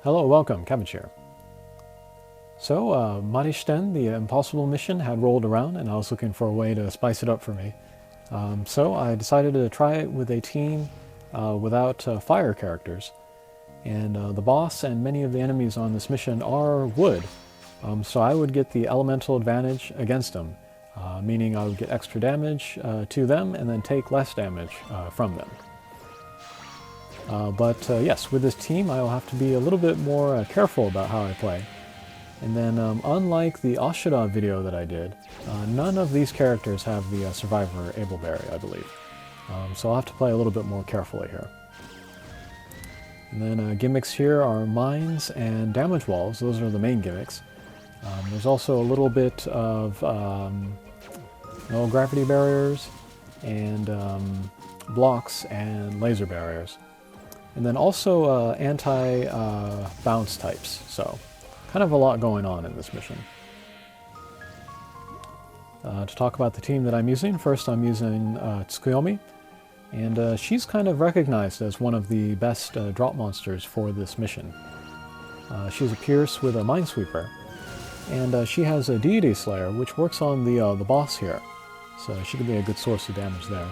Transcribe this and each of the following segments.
Hello, welcome, Cabbage here. So, Marici, the impossible mission, had rolled around and I was looking for a way to spice it up for me. So I decided to try it with a team without fire characters. And the boss and many of the enemies on this mission are wood. So I would get the elemental advantage against them, meaning I would get extra damage to them and then take less damage from them. But yes, with this team I will have to be a little bit more careful about how I play. And then unlike the Ashura video that I did, none of these characters have the Survivor Ableberry, I believe. So I'll have to play a little bit more carefully here. And then gimmicks here are mines and damage walls. Those are the main gimmicks. There's also a little bit of no gravity barriers and blocks and laser barriers. And then also anti-bounce types, so kind of a lot going on in this mission. To talk about the team that I'm using, first I'm using Tsukuyomi, and she's kind of recognized as one of the best drop monsters for this mission. She's a Pierce with a Minesweeper, and she has a Deity Slayer, which works on the boss here, so she could be a good source of damage there.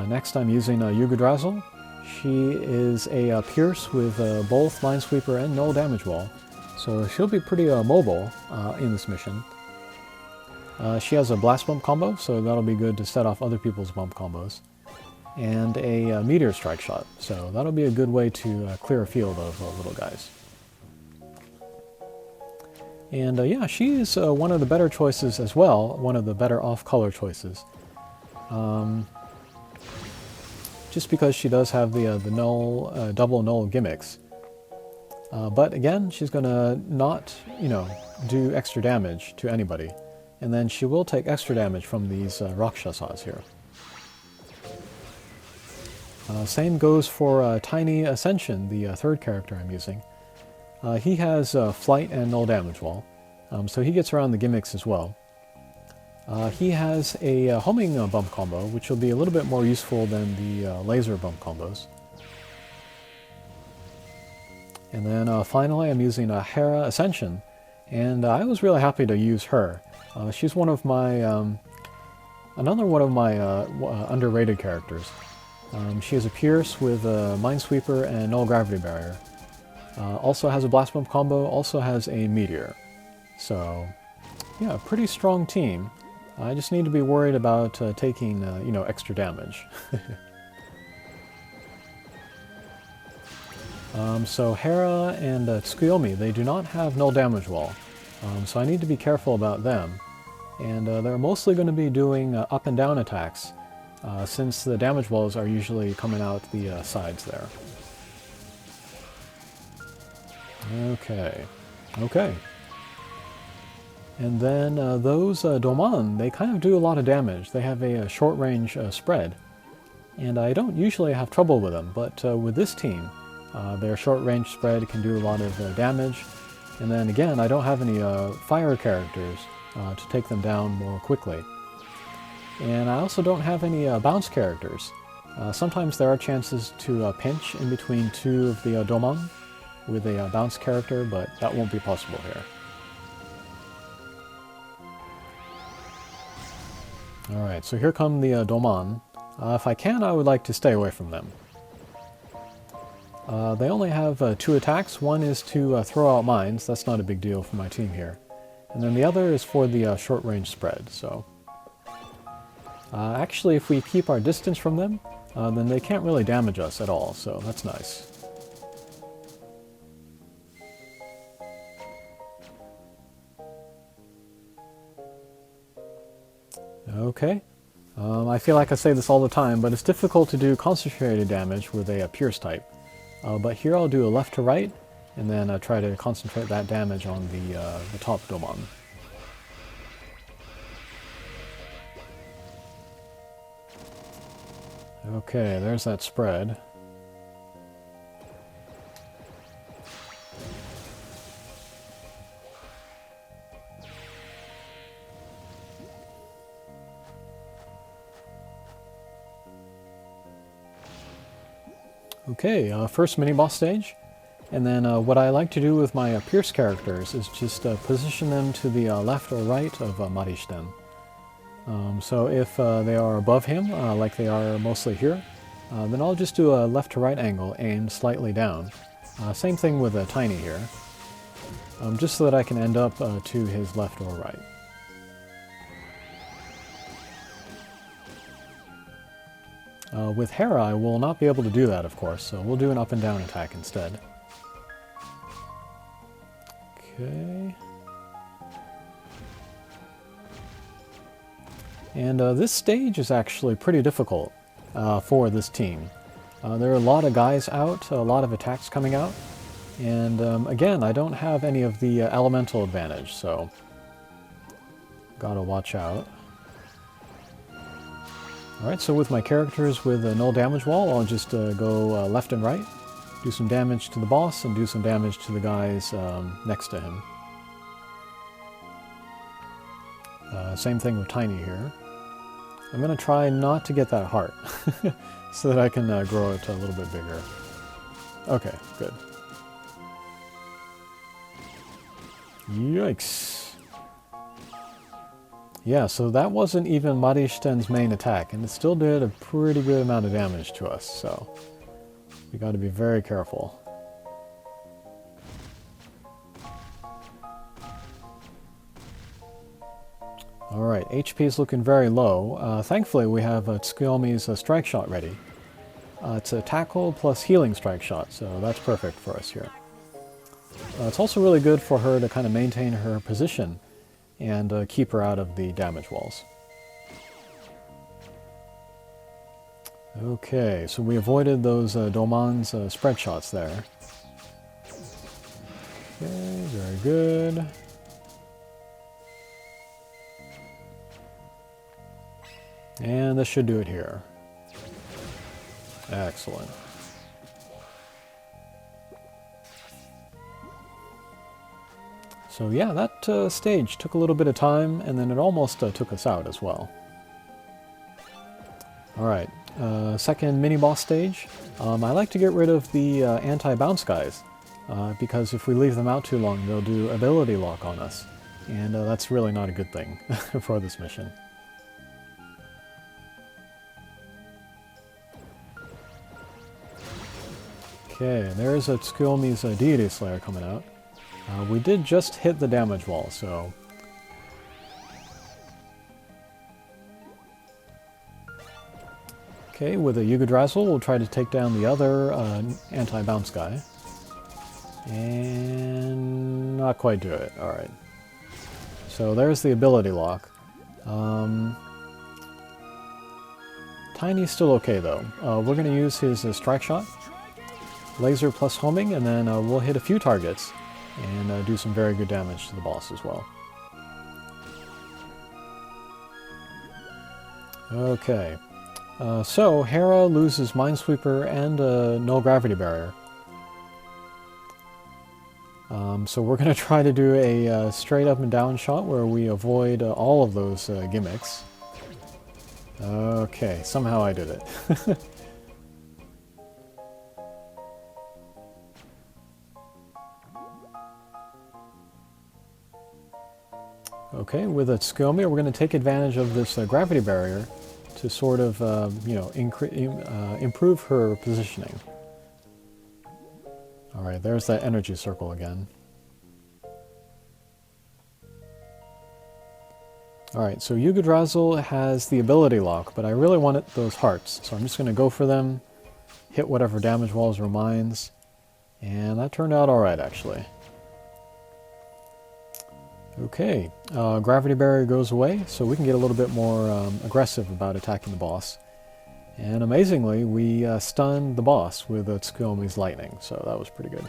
Next I'm using Yugodrazzle. She is a Pierce with both Minesweeper and Null Damage Wall, so she'll be pretty mobile in this mission. She has a Blast Bump combo, so that'll be good to set off other people's bump combos. And a Meteor Strike Shot, so that'll be a good way to clear a field of little guys. And yeah, she's one of the better choices as well, one of the better off-color choices. Just because she does have the null, double null gimmicks. But again, she's gonna not, do extra damage to anybody. And then she will take extra damage from these Rakshasas here. Same goes for Tiny Ascension, the third character I'm using. He has Flight and Null Damage Wall, so he gets around the gimmicks as well. He has a homing bump combo, which will be a little bit more useful than the laser bump combos. And then finally I'm using a Hera Ascension, and I was really happy to use her. She's one of my, another one of my underrated characters. She is a Pierce with a Minesweeper and Null Gravity Barrier. Also has a Blast Bump combo, also has a Meteor. So, yeah, a pretty strong team. I just need to be worried about taking, extra damage. So Hera and Tsukuyomi, they do not have Null Damage Wall, so I need to be careful about them. And they're mostly going to be doing up and down attacks, since the damage walls are usually coming out the sides there. Okay. And then those Doman, they kind of do a lot of damage. They have a short-range spread. And I don't usually have trouble with them, but with this team, their short-range spread can do a lot of damage. And then again, I don't have any fire characters to take them down more quickly. And I also don't have any bounce characters. Sometimes there are chances to pinch in between two of the Doman with a bounce character, but that won't be possible here. Alright, so here come the Doman. If I can, I would like to stay away from them. They only have two attacks. One is to throw out mines. That's not a big deal for my team here. And then the other is for the short-range spread, so... actually, if we keep our distance from them, then they can't really damage us at all, so that's nice. Okay. I feel like I say this all the time, but it's difficult to do concentrated damage with a Pierce type. But here I'll do a left to right, and then try to concentrate that damage on the top Doman. Okay, there's that spread. Okay, first mini-boss stage. And then what I like to do with my Pierce characters is just position them to the left or right of Marici. So if they are above him, like they are mostly here, then I'll just do a left to right angle aimed slightly down. Same thing with Tiny here, just so that I can end up to his left or right. With Hera, I will not be able to do that, of course, so we'll do an up and down attack instead. Okay. And this stage is actually pretty difficult for this team. There are a lot of guys out, a lot of attacks coming out, and again, I don't have any of the elemental advantage, so gotta watch out. Alright, so with my characters with a null damage wall, I'll just go left and right, do some damage to the boss, and do some damage to the guys next to him. Same thing with Tiny here. I'm going to try not to get that heart, so that I can grow it a little bit bigger. Okay, good. Yikes. Yeah, so that wasn't even Marici's main attack, and it still did a pretty good amount of damage to us, so we got to be very careful. Alright, HP is looking very low. Thankfully, we have Tsukuyomi's strike shot ready. It's a tackle plus healing strike shot, so that's perfect for us here. It's also really good for her to kind of maintain her position and keep her out of the damage walls. Okay, so we avoided those Doman's spread shots there. Okay, very good. And this should do it here. Excellent. So yeah, that stage took a little bit of time, and then it almost took us out as well. Alright, second mini-boss stage. I like to get rid of the anti-bounce guys, because if we leave them out too long, they'll do ability lock on us. And that's really not a good thing for this mission. Okay, there's a Tsukuyomi's Deity Slayer coming out. We did just hit the damage wall, so... Okay, with a Yugodrazzle, we'll try to take down the other anti-bounce guy. And... not quite do it, alright. So there's the ability lock. Tiny's still okay, though. We're going to use his strike shot. Laser plus homing, and then we'll hit a few targets and do some very good damage to the boss as well. Okay, so Hera loses Minesweeper and Null Gravity Barrier. So we're going to try to do a straight up and down shot where we avoid all of those gimmicks. Okay, somehow I did it. Okay, with a Tsukuyomi, we're going to take advantage of this gravity barrier to sort of, you know, improve her positioning. Alright, there's that energy circle again. Alright, so Yugodrazzle has the ability lock, but I really want those hearts, so I'm just going to go for them, hit whatever damage walls or mines, and that turned out alright, actually. Okay, gravity barrier goes away, so we can get a little bit more aggressive about attacking the boss. And amazingly, we stunned the boss with Tsukuyomi's lightning, so that was pretty good.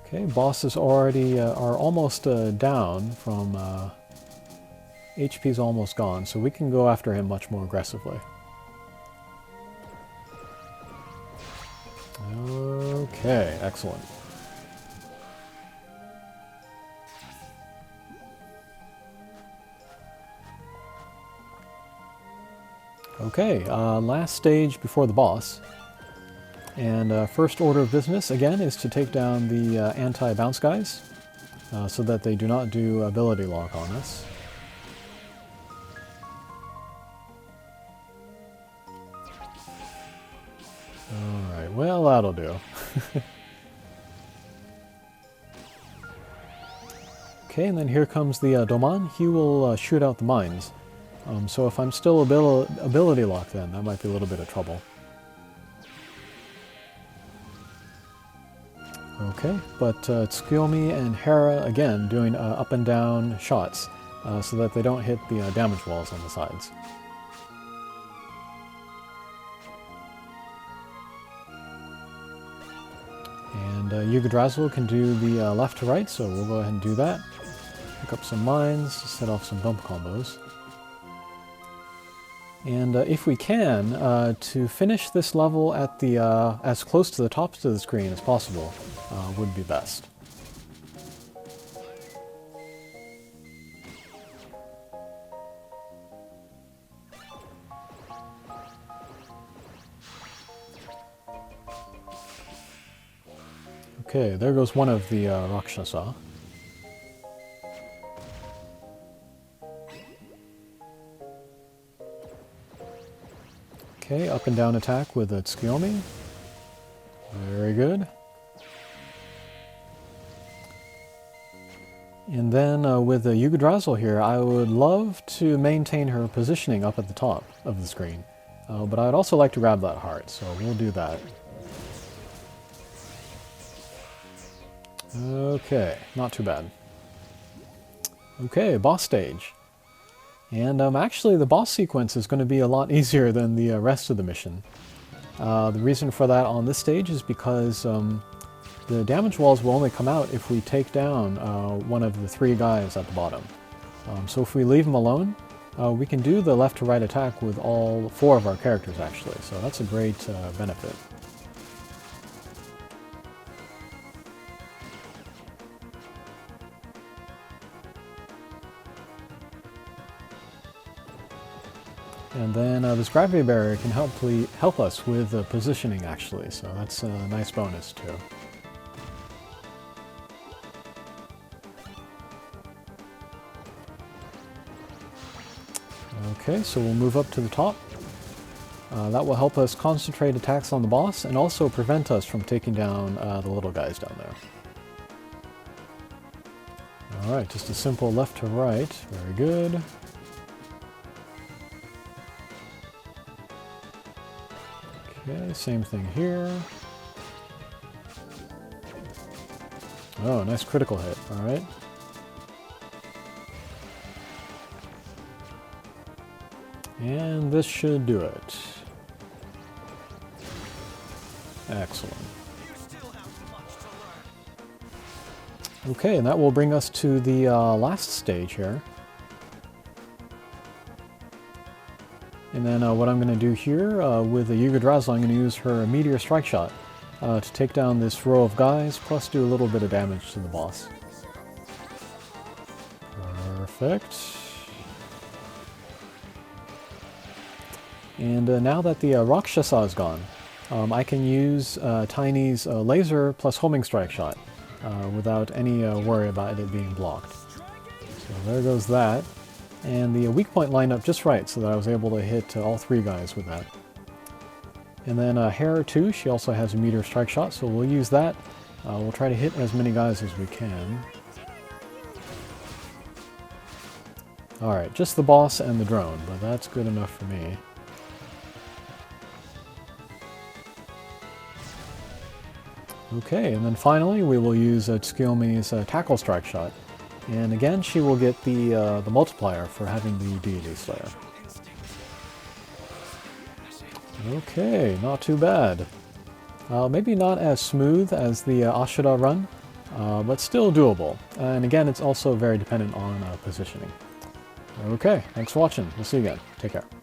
Okay, bosses already are almost down from... HP's almost gone, so we can go after him much more aggressively. Okay, excellent. Okay, last stage before the boss. And first order of business, again, is to take down the anti-bounce guys, so that they do not do ability lock on us. Alright, well, that'll do. Okay, and then here comes the Doman. He will shoot out the mines. So if I'm still ability locked, then that might be a little bit of trouble. Okay, but Tsukiyomi and Hera, again, doing up and down shots, so that they don't hit the damage walls on the sides. And Yggdrasil can do the left to right, so we'll go ahead and do that. Pick up some mines, set off some bump combos. And if we can, to finish this level at the as close to the top of the screen as possible would be best. Okay, there goes one of the Rakshasa. Okay, up and down attack with a Tsukiyomi. Very good. And then with the Yggdrasil here, I would love to maintain her positioning up at the top of the screen. But I'd also like to grab that heart, so we'll do that. Okay, not too bad. Okay, boss stage. And actually the boss sequence is going to be a lot easier than the rest of the mission. The reason for that on this stage is because the damage walls will only come out if we take down one of the 3 guys at the bottom. So if we leave them alone, we can do the left to right attack with all 4 of our characters actually, so that's a great benefit. And then this gravity barrier can help us with positioning actually, so that's a nice bonus too. Okay, so we'll move up to the top. That will help us concentrate attacks on the boss and also prevent us from taking down the little guys down there. Alright, just a simple left to right, very good. Okay, same thing here. Oh, nice critical hit, alright. And this should do it. Excellent. Okay, and that will bring us to the last stage here. And then what I'm going to do here with the Yggdrasil, I'm going to use her Meteor Strike Shot to take down this row of guys, plus do a little bit of damage to the boss. Perfect. And now that the Rakshasa is gone, I can use Tiny's laser plus homing strike shot without any worry about it being blocked. So there goes that. And the weak point lined up just right so that I was able to hit all 3 guys with that. And then Hera too, she also has a meteor strike shot, so we'll use that. We'll try to hit as many guys as we can. Alright, just the boss and the drone, but that's good enough for me. Okay, and then finally we will use Tsukiyomi's tackle strike shot. And again, she will get the multiplier for having the Deity Slayer. Okay, not too bad. Maybe not as smooth as the Ashura run, but still doable. And again, it's also very dependent on positioning. Okay, thanks for watching. We'll see you again. Take care.